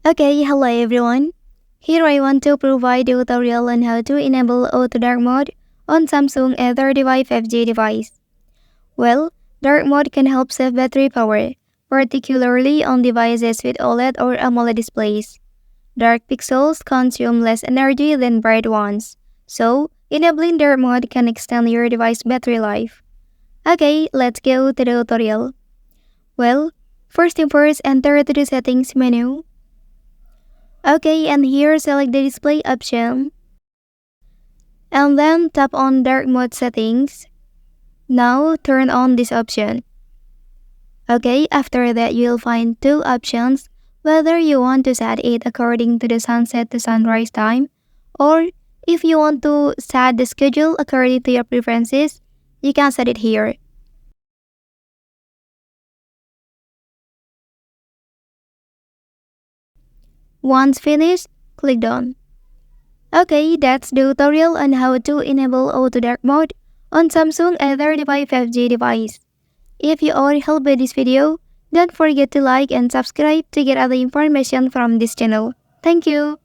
Okay, hello everyone. Here I want to provide a tutorial on how to enable auto dark mode on Samsung A35 5G device. Well, dark mode can help save battery power, particularly on devices with OLED or AMOLED displays. Dark pixels consume less energy than bright ones, so enabling dark mode can extend your device battery life. Okay, let's go to the tutorial. Well, first thing first, enter to the settings menu. Okay, and here select the display option. And then tap on dark mode settings. Now turn on this option. Okay, after that you'll find two options, whether you want to set it according to the sunset to sunrise time, or if you want to set the schedule according to your preferences, you can set it here. Once finished, click done. Okay, that's the tutorial on how to enable auto dark mode on Samsung A35 5G device. If you are helped by this video, don't forget to like and subscribe to get other information from this channel. Thank you.